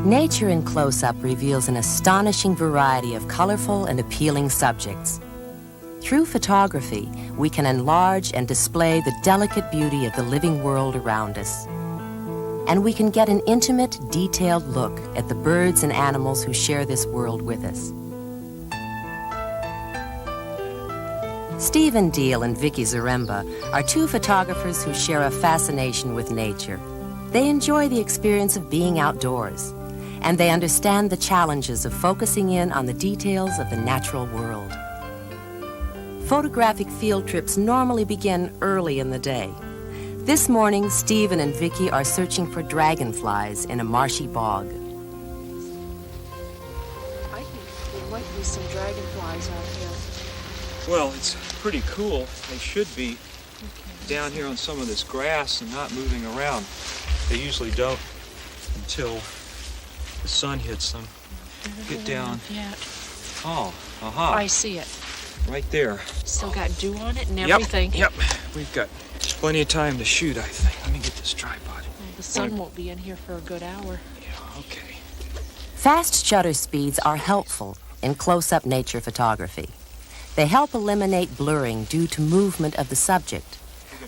Nature in close-up reveals an astonishing variety of colorful and appealing subjects. Through photography, we can enlarge and display the delicate beauty of the living world around us. And we can get an intimate, detailed look at the birds and animals who share this world with us. Stephen Deal and Vicky Zaremba are two photographers who share a fascination with nature. They enjoy the experience of being outdoors, and they understand the challenges of focusing in on the details of the natural world. Photographic field trips normally begin early in the day. This morning, Stephen and Vicky are searching for dragonflies in a marshy bog. I think there might be some dragonflies out here. Well, it's pretty cool. They should be down here on some of this grass and not moving around. They usually don't until the sun hits them. Get down. Yeah. Oh, aha. I see it. Right there. Still got dew on it and everything. Yep. We've got plenty of time to shoot, I think. Let me get this tripod. Well, the sun won't be in here for a good hour. Yeah, okay. Fast shutter speeds are helpful in close-up nature photography. They help eliminate blurring due to movement of the subject,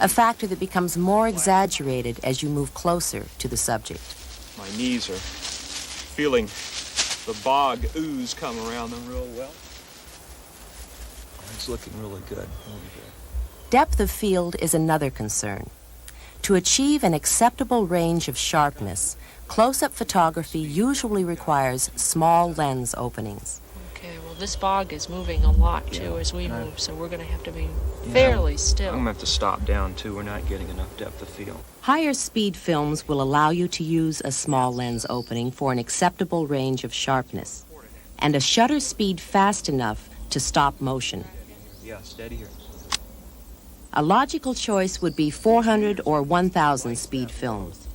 a factor that becomes more exaggerated as you move closer to the subject. My knees are feeling the bog ooze come around them real well. It's looking really good. Depth of field is another concern. To achieve an acceptable range of sharpness, close-up photography usually requires small lens openings. Okay, well, this bog is moving a lot, too, as we move, so we're going to have to be fairly still. I'm going to have to stop down, too. We're not getting enough depth of field. Higher speed films will allow you to use a small lens opening for an acceptable range of sharpness, and a shutter speed fast enough to stop motion. Yeah, steady here. A logical choice would be 400 or 1000 speed films.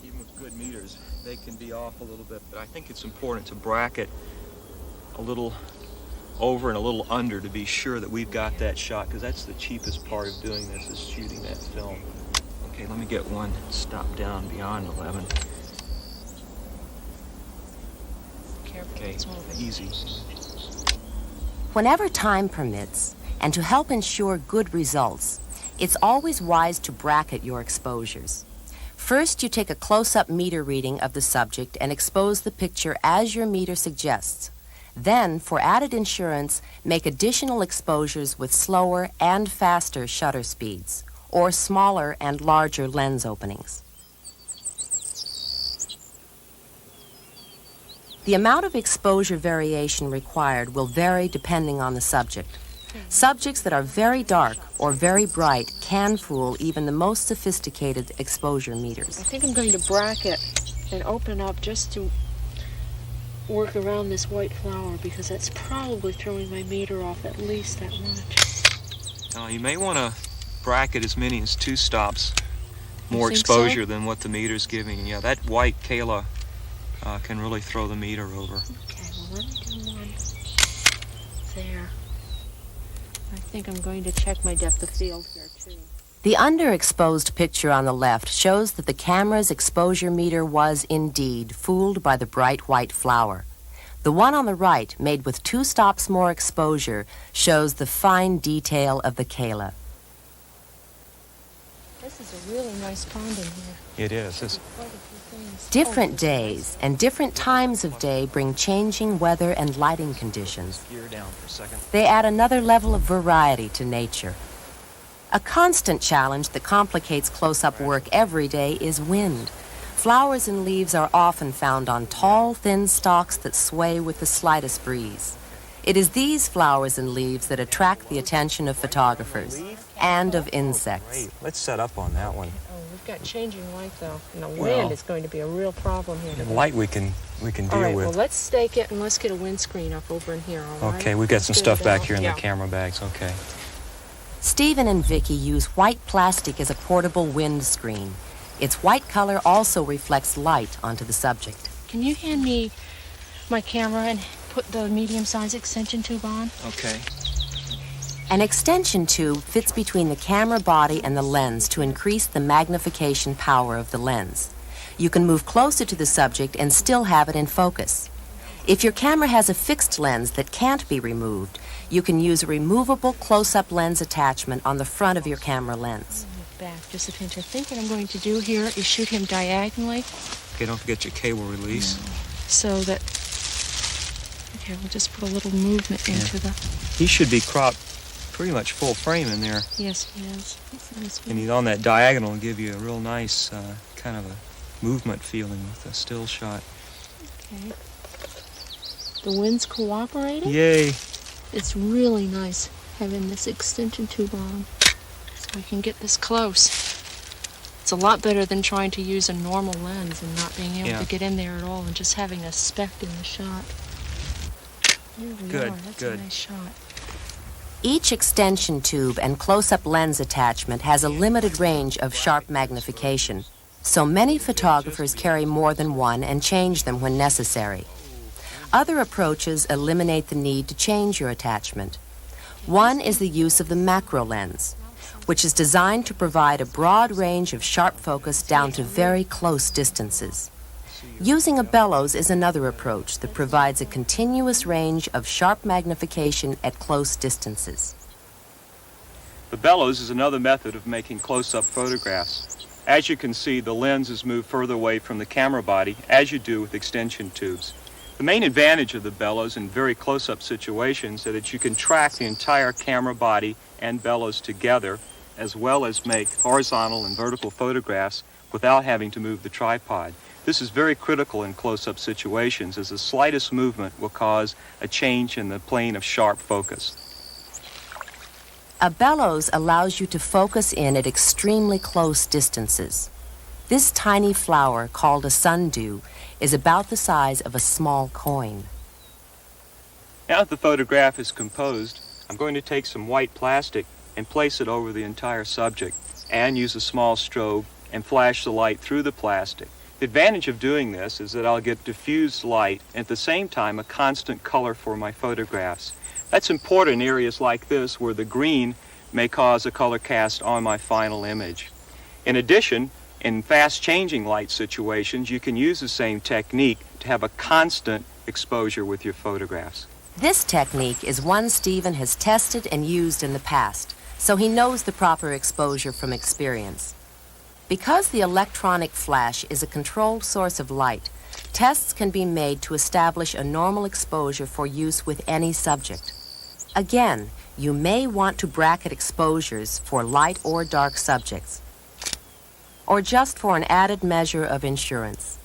Even with good meters, they can be off a little bit, but I think it's important to bracket a little over and a little under to be sure that we've got that shot, because that's the cheapest part of doing this, is shooting that film. Okay, let me get one stop down beyond 11. Careful, Okay, it's moving. easy. Whenever time permits, and to help ensure good results, it's always wise to bracket your exposures. First, you take a close-up meter reading of the subject and expose the picture as your meter suggests. Then, for added insurance, make additional exposures with slower and faster shutter speeds, or smaller and larger lens openings. The amount of exposure variation required will vary depending on the subject. Subjects that are very dark or very bright can fool even the most sophisticated exposure meters. I think I'm going to bracket and open up just to work around this white flower, because that's probably throwing my meter off at least that much. You may want to bracket as many as 2 stops, more think exposure so? than what the meter's giving. Yeah, that white Kayla can really throw the meter over. Okay, well, let me do one there. I think I'm going to check my depth of field here, too. The underexposed picture on the left shows that the camera's exposure meter was indeed fooled by the bright white flower. The one on the right, made with 2 stops more exposure, shows the fine detail of the Kayla. This is a really nice pond in here. It is. Quite a few things. Different days and different times of day bring changing weather and lighting conditions. Gear down for a second. They add another level of variety to nature. A constant challenge that complicates close-up work every day is wind. Flowers and leaves are often found on tall, thin stalks that sway with the slightest breeze. It is these flowers and leaves that attract the attention of photographers and of insects. Great. Let's set up on that one. Oh, we've got changing light, though, and the Well, wind is going to be a real problem here. And light we can deal All right, with. well, let's stake it and let's get a windscreen up over in here, all right? Okay, we've got Let's some get stuff it back out. here in Yeah. the camera bags. Okay. Stephen and Vicky use white plastic as a portable wind screen. Its white color also reflects light onto the subject. Can you hand me my camera and put the medium-sized extension tube on? Okay. An extension tube fits between the camera body and the lens to increase the magnification power of the lens. You can move closer to the subject and still have it in focus. If your camera has a fixed lens that can't be removed, you can use a removable close-up lens attachment on the front of your camera lens. Back just a pinch. I think what I'm going to do here is shoot him diagonally. Okay, don't forget your cable release. So that, okay, we'll just put a little movement into the... He should be cropped pretty much full frame in there. Yes, he is. And he's on that diagonal and give you a real nice kind of a movement feeling with a still shot. Okay. The wind's cooperating. Yay. It's really nice having this extension tube on so I can get this close. It's a lot better than trying to use a normal lens and not being able to get in there at all and just having a speck in the shot. There we Good, are. That's good. a nice shot. Each extension tube and close-up lens attachment has a limited range of sharp magnification, so many photographers carry more than one and change them when necessary. Other approaches eliminate the need to change your attachment. One is the use of the macro lens, which is designed to provide a broad range of sharp focus down to very close distances. Using a bellows is another approach that provides a continuous range of sharp magnification at close distances. The bellows is another method of making close-up photographs. As you can see, the lens is moved further away from the camera body, as you do with extension tubes. The main advantage of the bellows in very close-up situations is that you can track the entire camera body and bellows together, as well as make horizontal and vertical photographs without having to move the tripod. This is very critical in close-up situations, as the slightest movement will cause a change in the plane of sharp focus. A bellows allows you to focus in at extremely close distances. This tiny flower, called a sundew, is about the size of a small coin. Now that the photograph is composed, I'm going to take some white plastic and place it over the entire subject, and use a small strobe and flash the light through the plastic. The advantage of doing this is that I'll get diffused light and at the same time a constant color for my photographs. That's important in areas like this where the green may cause a color cast on my final image. In addition, in fast-changing light situations, you can use the same technique to have a constant exposure with your photographs. This technique is one Stephen has tested and used in the past, so he knows the proper exposure from experience. Because the electronic flash is a controlled source of light, tests can be made to establish a normal exposure for use with any subject. Again, you may want to bracket exposures for light or dark subjects, or just for an added measure of insurance.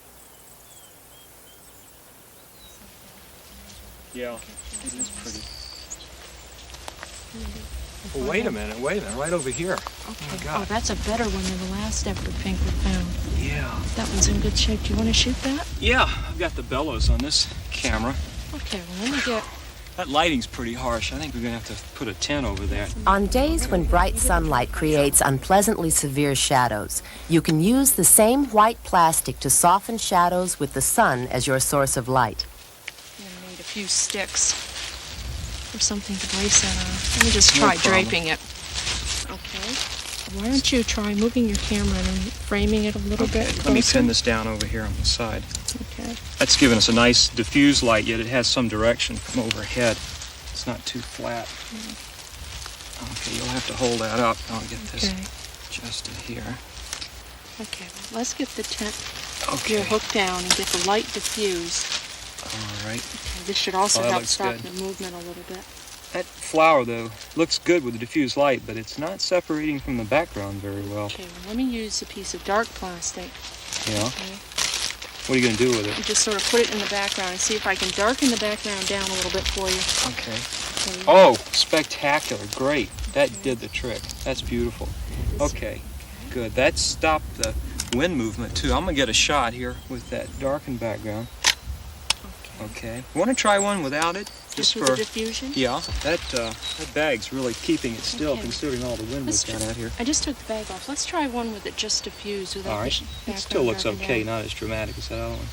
Yeah, it is pretty. Well, wait a minute, right over here. Okay. Oh, my God. Oh, that's a better one than the last effort pink we found. Yeah. That one's in good shape. Do you want to shoot that? Yeah, I've got the bellows on this camera. Okay, well, let me get... That lighting's pretty harsh. I think we're going to have to put a 10 over there. On days when bright sunlight creates unpleasantly severe shadows, you can use the same white plastic to soften shadows with the sun as your source of light. I'm going to need a few sticks or something to place that on. Let me just No try problem. draping it. Okay. Why don't you try moving your camera and framing it a little bit closer? Let me pin this down over here on the side. Okay. That's giving us a nice diffused light, yet it has some direction from overhead. It's not too flat. Okay, you'll have to hold that up. I'll get this Okay. adjusted here. Okay, well, let's get the tent Okay. here hooked down and get the light diffused. All right. Okay, this should also Oh, that help looks stop good. the movement a little bit. That flower, though, looks good with the diffused light, but it's not separating from the background very well. Okay, well, let me use a piece of dark plastic. Yeah? Okay. What are you going to do with And it? just sort of put it in the background and see if I can darken the background down a little bit for you. Okay. Okay. Oh, spectacular. Great. That did the trick. That's beautiful. Okay, good. That stopped the wind movement, too. I'm going to get a shot here with that darkened background. Okay. You want to try one without it? Just with the diffusion? Yeah, that bag's really keeping it still, Okay. considering all the wind we've Let's got out here. I just took the bag off. Let's try one with it just diffused without All right. the It background still looks darkened okay, down. not as dramatic as that other one.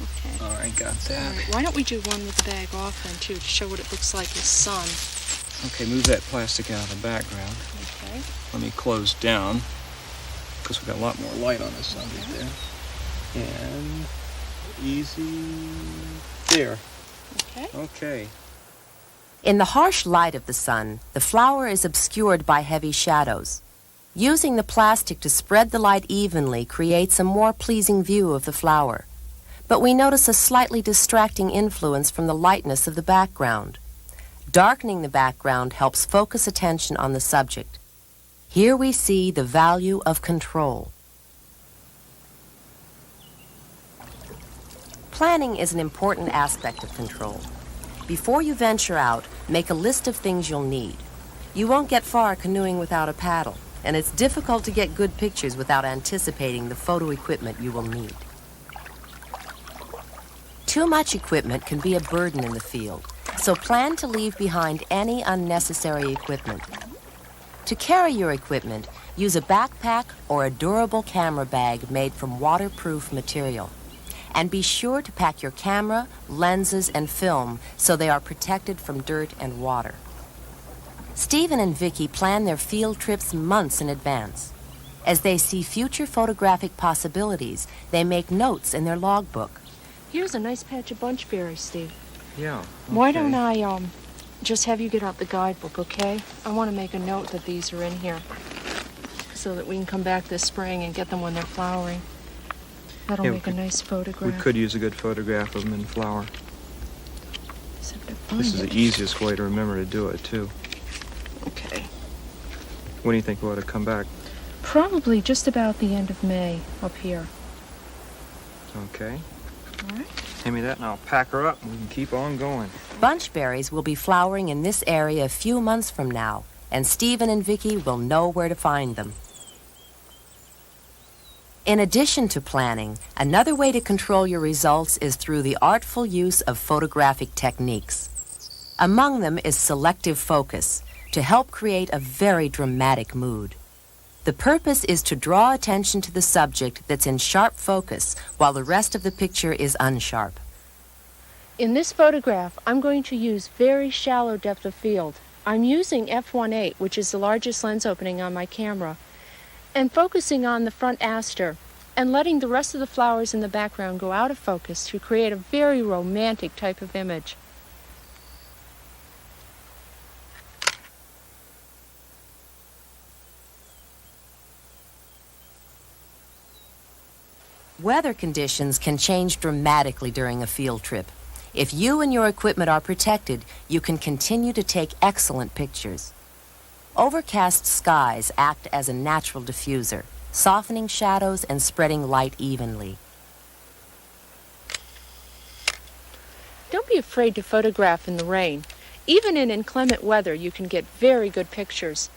Okay. All right, got All that. right. Why don't we do one with the bag off then, too, to show what it looks like with sun? Okay, move that plastic out of the background. Okay. Let me close down. because we've got a lot more light on the subject there. And easy there. Okay. Okay. In the harsh light of the sun, the flower is obscured by heavy shadows. Using the plastic to spread the light evenly creates a more pleasing view of the flower. But we notice a slightly distracting influence from the lightness of the background. Darkening the background helps focus attention on the subject. Here we see the value of control. Planning is an important aspect of control. Before you venture out, make a list of things you'll need. You won't get far canoeing without a paddle, and it's difficult to get good pictures without anticipating the photo equipment you will need. Too much equipment can be a burden in the field, so plan to leave behind any unnecessary equipment. To carry your equipment, use a backpack or a durable camera bag made from waterproof material. And be sure to pack your camera, lenses, and film so they are protected from dirt and water. Stephen and Vicki plan their field trips months in advance. As they see future photographic possibilities, they make notes in their logbook. Here's a nice patch of bunchberries, Steve. Yeah. Okay. Why don't I just have you get out the guidebook, okay? I want to make a note that these are in here so that we can come back this spring and get them when they're flowering. That'll make a nice photograph. We could use a good photograph of them in flower. This is the easiest way to remember to do it, too. Okay. When do you think we ought to come back? Probably just about the end of May up here. Okay. All right. Hand me that and I'll pack her up and we can keep on going. Bunchberries will be flowering in this area a few months from now, and Stephen and Vicki will know where to find them. In addition to planning, another way to control your results is through the artful use of photographic techniques. Among them is selective focus, to help create a very dramatic mood. The purpose is to draw attention to the subject that's in sharp focus while the rest of the picture is unsharp. In this photograph, I'm going to use very shallow depth of field. I'm using f1.8, which is the largest lens opening on my camera, and focusing on the front aster and letting the rest of the flowers in the background go out of focus to create a very romantic type of image. Weather conditions can change dramatically during a field trip. If you and your equipment are protected, you can continue to take excellent pictures. Overcast skies act as a natural diffuser, softening shadows and spreading light evenly. Don't be afraid to photograph in the rain. Even in inclement weather, you can get very good pictures.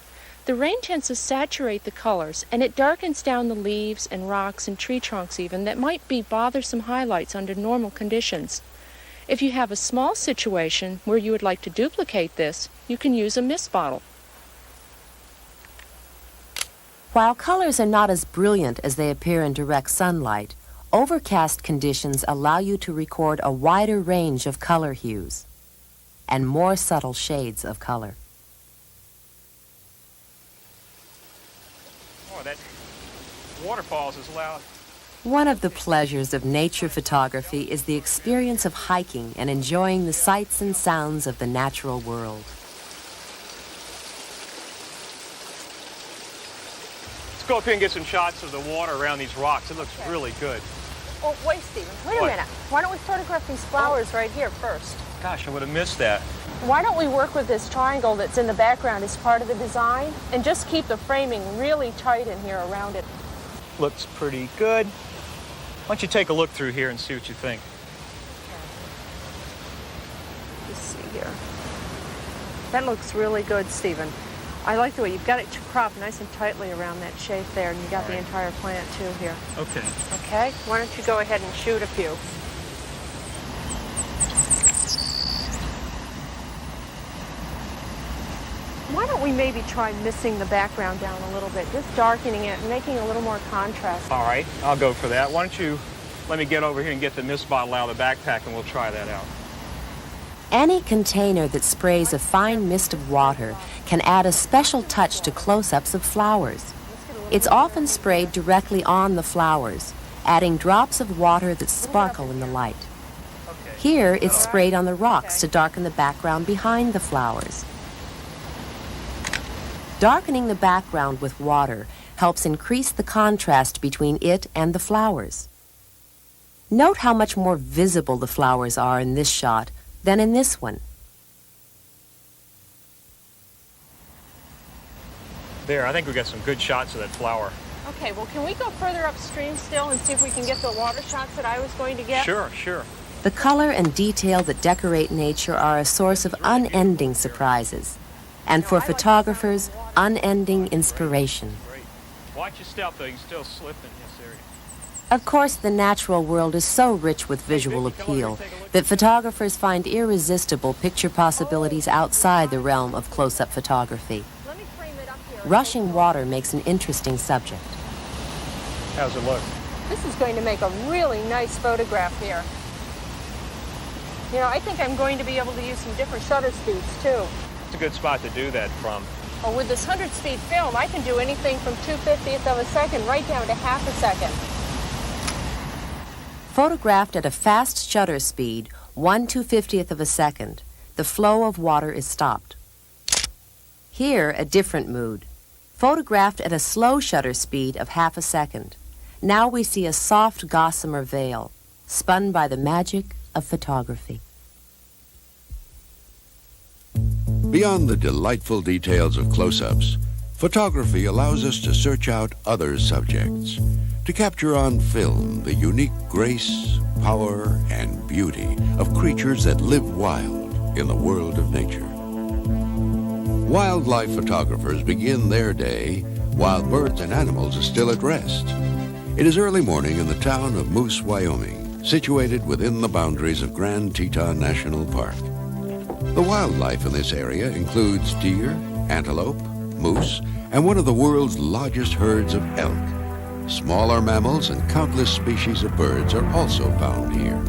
The rain tends to saturate the colors, and it darkens down the leaves and rocks and tree trunks even that might be bothersome highlights under normal conditions. If you have a small situation where you would like to duplicate this, you can use a mist bottle. While colors are not as brilliant as they appear in direct sunlight, overcast conditions allow you to record a wider range of color hues and more subtle shades of color. Oh, that waterfalls is loud. One of the pleasures of nature photography is the experience of hiking and enjoying the sights and sounds of the natural world. Let's go up here and get some shots of the water around these rocks. It looks really good. Oh, wait, Stephen. Wait a minute. Why don't we photograph these flowers right here first? Gosh, I would have missed that. Why don't we work with this triangle that's in the background as part of the design and just keep the framing really tight in here around it? Looks pretty good. Why don't you take a look through here and see what you think? Let's see here. That looks really good, Stephen. I like the way you've got it cropped nice and tightly around that shape there, and you got the entire plant too here. Okay. Okay? Why don't you go ahead and shoot a few? Why don't we maybe try missing the background down a little bit, just darkening it and making a little more contrast. All right, I'll go for that. Why don't you let me get over here and get the mist bottle out of the backpack and we'll try that out. Any container that sprays a fine mist of water can add a special touch to close-ups of flowers. Let's get a It's often sprayed directly on the flowers, adding drops of water that sparkle in the light. Here, it's sprayed on the rocks to darken the background behind the flowers. Darkening the background with water helps increase the contrast between it and the flowers. Note how much more visible the flowers are in this shot than in this one. There, I think we got some good shots of that flower. Okay, well, can we go further upstream still and see if we can get the water shots that I was going to get? Sure, sure. The color and detail that decorate nature are a source of unending surprises, and for photographers, unending inspiration. Great. Watch your step, though. You can still slip in this area. Of course, the natural world is so rich with visual appeal that photographers find irresistible picture possibilities outside the realm of close-up photography. Let me frame it up here. Rushing water makes an interesting subject. How's it look? This is going to make a really nice photograph here. You know, I think I'm going to be able to use some different shutter speeds, too. It's a good spot to do that from. Oh, with this 100-speed film, I can do anything from 2/50th of a second right down to half a second. Photographed at a fast shutter speed, 1/250th of a second, the flow of water is stopped. Here, a different mood. Photographed at a slow shutter speed of half a second, now we see a soft gossamer veil, spun by the magic of photography. Beyond the delightful details of close-ups, photography allows us to search out other subjects, to capture on film the unique grace, power, and beauty of creatures that live wild in the world of nature. Wildlife photographers begin their day while birds and animals are still at rest. It is early morning in the town of Moose, Wyoming, situated within the boundaries of Grand Teton National Park. The wildlife in this area includes deer, antelope, moose, and one of the world's largest herds of elk. Smaller mammals and countless species of birds are also found here.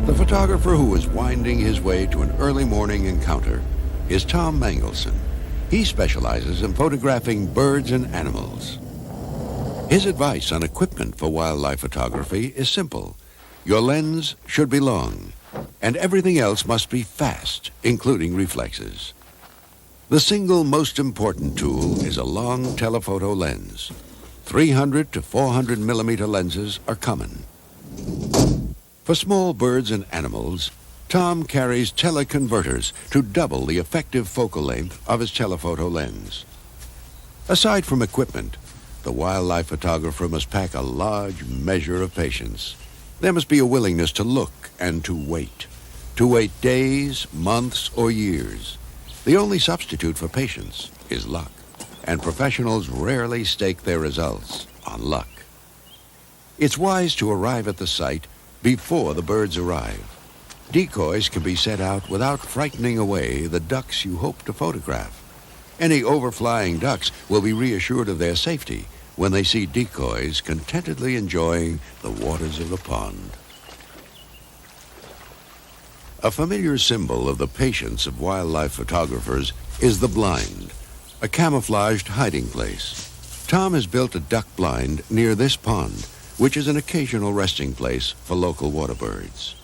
The photographer who is winding his way to an early morning encounter is Tom Mangelson. He specializes in photographing birds and animals. His advice on equipment for wildlife photography is simple. Your lens should be long, and everything else must be fast, including reflexes. The single most important tool is a long telephoto lens. 300 to 400 millimeter lenses are common. For small birds and animals, Tom carries teleconverters to double the effective focal length of his telephoto lens. Aside from equipment, the wildlife photographer must pack a large measure of patience. There must be a willingness to look and to wait days, months, or years. The only substitute for patience is luck, and professionals rarely stake their results on luck. It's wise to arrive at the site before the birds arrive. Decoys can be set out without frightening away the ducks you hope to photograph. Any overflying ducks will be reassured of their safety when they see decoys contentedly enjoying the waters of the pond. A familiar symbol of the patience of wildlife photographers is the blind, a camouflaged hiding place. Tom has built a duck blind near this pond, which is an occasional resting place for local water birds.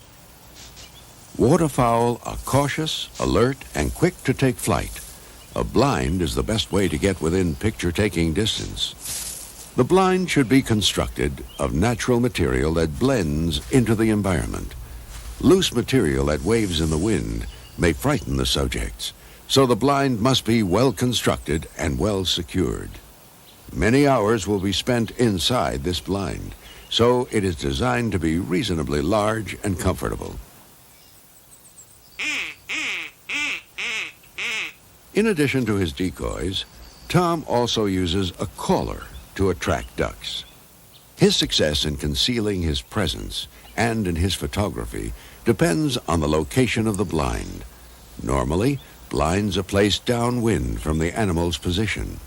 Waterfowl are cautious, alert, and quick to take flight. A blind is the best way to get within picture-taking distance. The blind should be constructed of natural material that blends into the environment. Loose material that waves in the wind may frighten the subjects, so the blind must be well constructed and well secured. Many hours will be spent inside this blind, so it is designed to be reasonably large and comfortable. In addition to his decoys, Tom also uses a caller to attract ducks. His success in concealing his presence and in his photography depends on the location of the blind. Normally, blinds are placed downwind from the animal's position.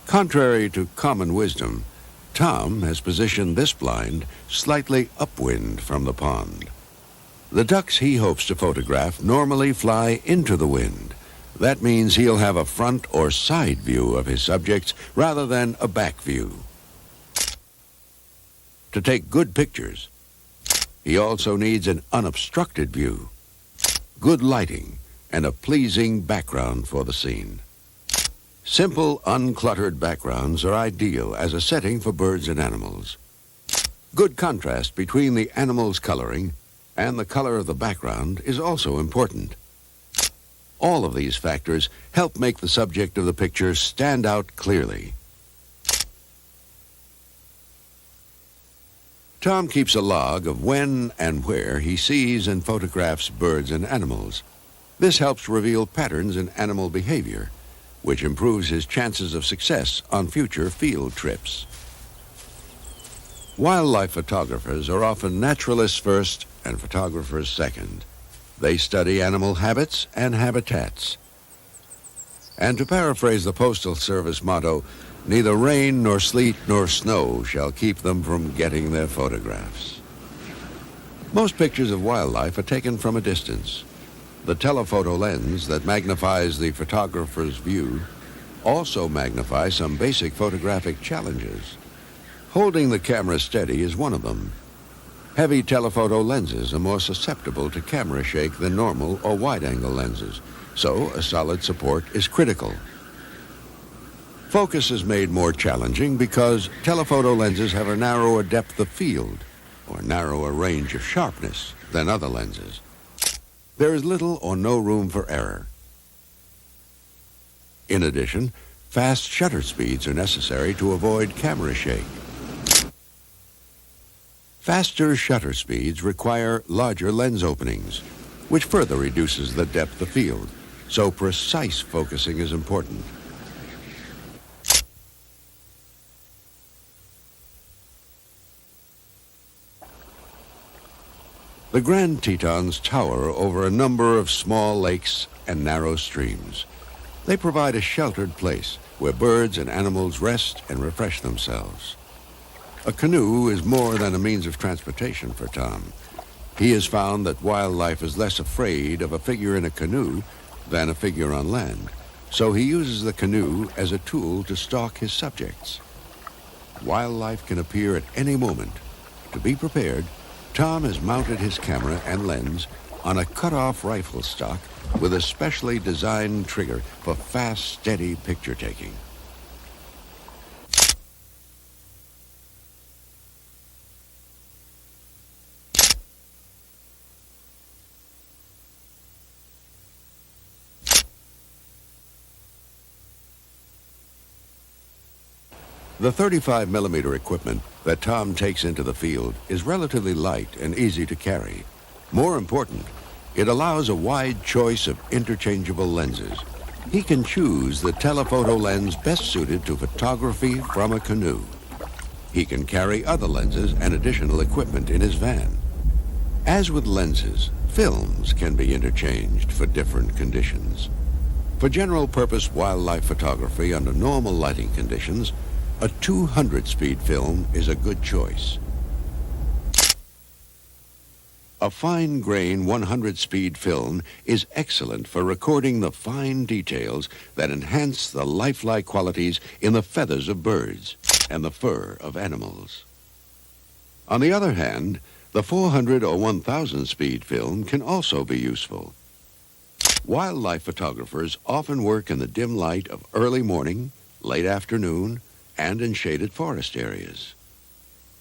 Contrary to common wisdom, Tom has positioned this blind slightly upwind from the pond. The ducks he hopes to photograph normally fly into the wind. That means he'll have a front or side view of his subjects rather than a back view. To take good pictures, he also needs an unobstructed view, good lighting, and a pleasing background for the scene. Simple, uncluttered backgrounds are ideal as a setting for birds and animals. Good contrast between the animal's coloring and the color of the background is also important. All of these factors help make the subject of the picture stand out clearly. Tom keeps a log of when and where he sees and photographs birds and animals. This helps reveal patterns in animal behavior, which improves his chances of success on future field trips. Wildlife photographers are often naturalists first and photographers second. They study animal habits and habitats. And to paraphrase the Postal Service motto, neither rain nor sleet nor snow shall keep them from getting their photographs. Most pictures of wildlife are taken from a distance. The telephoto lens that magnifies the photographer's view also magnifies some basic photographic challenges. Holding the camera steady is one of them. Heavy telephoto lenses are more susceptible to camera shake than normal or wide-angle lenses, so a solid support is critical. Focus is made more challenging because telephoto lenses have a narrower depth of field or narrower range of sharpness than other lenses. There is little or no room for error. In addition, fast shutter speeds are necessary to avoid camera shake. Faster shutter speeds require larger lens openings, which further reduces the depth of field, so precise focusing is important. The Grand Tetons tower over a number of small lakes and narrow streams. They provide a sheltered place where birds and animals rest and refresh themselves. A canoe is more than a means of transportation for Tom. He has found that wildlife is less afraid of a figure in a canoe than a figure on land, so he uses the canoe as a tool to stalk his subjects. Wildlife can appear at any moment. To be prepared, Tom has mounted his camera and lens on a cut-off rifle stock with a specially designed trigger for fast, steady picture taking. The 35mm equipment that Tom takes into the field is relatively light and easy to carry. More important, it allows a wide choice of interchangeable lenses. He can choose the telephoto lens best suited to photography from a canoe. He can carry other lenses and additional equipment in his van. As with lenses, films can be interchanged for different conditions. For general-purpose wildlife photography under normal lighting conditions, a 200-speed film is a good choice. A fine-grain 100-speed film is excellent for recording the fine details that enhance the lifelike qualities in the feathers of birds and the fur of animals. On the other hand, the 400 or 1000-speed film can also be useful. Wildlife photographers often work in the dim light of early morning, late afternoon, and in shaded forest areas.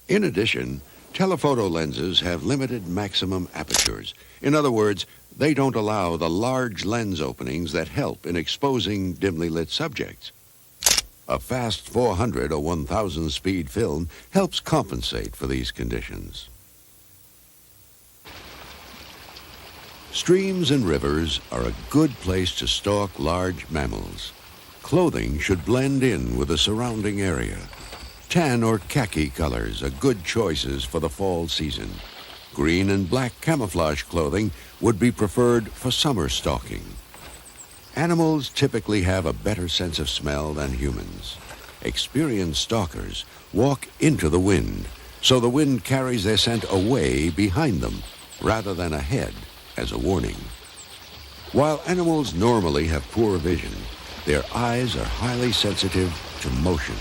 In addition, telephoto lenses have limited maximum apertures. In other words, they don't allow the large lens openings that help in exposing dimly lit subjects. A fast 400 or 1000 speed film helps compensate for these conditions. Streams and rivers are a good place to stalk large mammals. Clothing should blend in with the surrounding area. Tan or khaki colors are good choices for the fall season. Green and black camouflage clothing would be preferred for summer stalking. Animals typically have a better sense of smell than humans. Experienced stalkers walk into the wind, so the wind carries their scent away behind them. rather than ahead as a warning. While animals normally have poor vision, their eyes are highly sensitive to motion,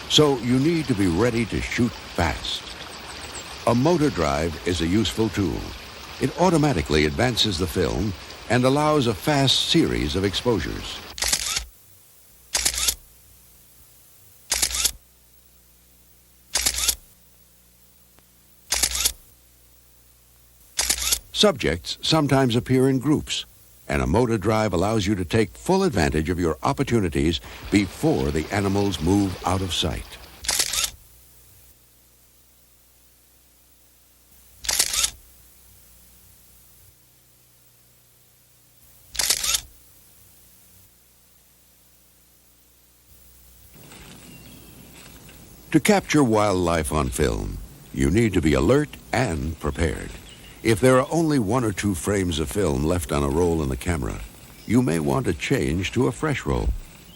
so you need to be ready to shoot fast. A motor drive is a useful tool. It automatically advances the film and allows a fast series of exposures. Subjects sometimes appear in groups, and a motor drive allows you to take full advantage of your opportunities before the animals move out of sight. To capture wildlife on film, you need to be alert and prepared. If there are only 1 or 2 frames of film left on a roll in the camera, you may want to change to a fresh roll.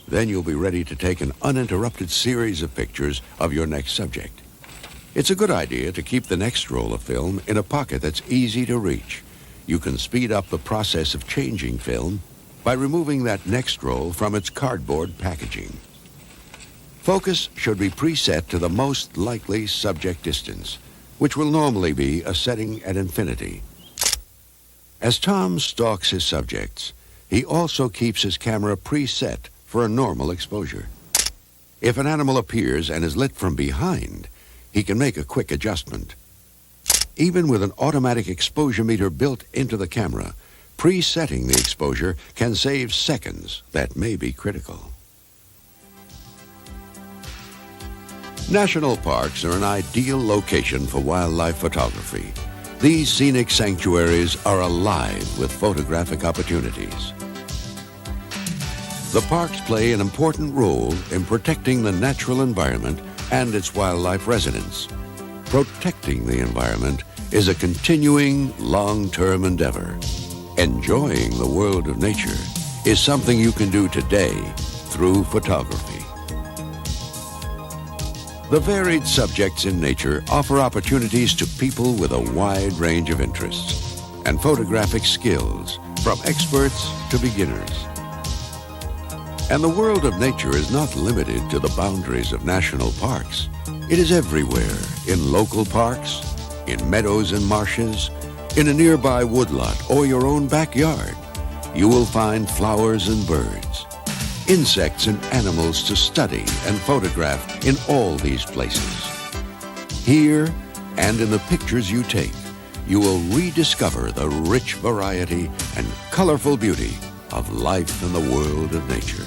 Then you'll be ready to take an uninterrupted series of pictures of your next subject. It's a good idea to keep the next roll of film in a pocket that's easy to reach. You can speed up the process of changing film by removing that next roll from its cardboard packaging. Focus should be preset to the most likely subject distance, which will normally be a setting at infinity. As Tom stalks his subjects, he also keeps his camera preset for a normal exposure. If an animal appears and is lit from behind, he can make a quick adjustment. Even with an automatic exposure meter built into the camera, presetting the exposure can save seconds that may be critical. National parks are an ideal location for wildlife photography. These scenic sanctuaries are alive with photographic opportunities. The parks play an important role in protecting the natural environment and its wildlife residents. Protecting the environment is a continuing, long-term endeavor. Enjoying the world of nature is something you can do today through photography. The varied subjects in nature offer opportunities to people with a wide range of interests and photographic skills, from experts to beginners. And the world of nature is not limited to the boundaries of national parks. It is everywhere, in local parks, in meadows and marshes, in a nearby woodlot or your own backyard. You will find flowers and birds, insects and animals to study and photograph in all these places. Here, and in the pictures you take, you will rediscover the rich variety and colorful beauty of life in the world of nature.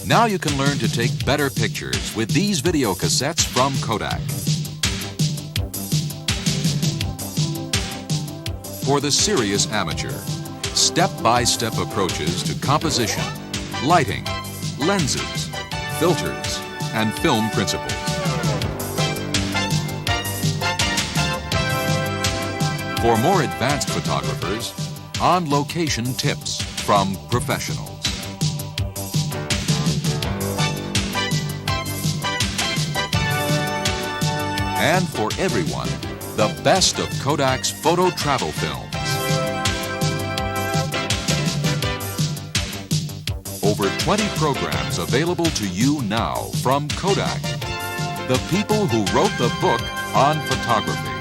Now you can learn to take better pictures with these video cassettes from Kodak. For the serious amateur, step-by-step approaches to composition, lighting, lenses, filters, and film principles. For more advanced photographers, on-location tips from professionals. And for everyone, the best of Kodak's photo travel films. Over 20 programs available to you now from Kodak, the people who wrote the book on photography.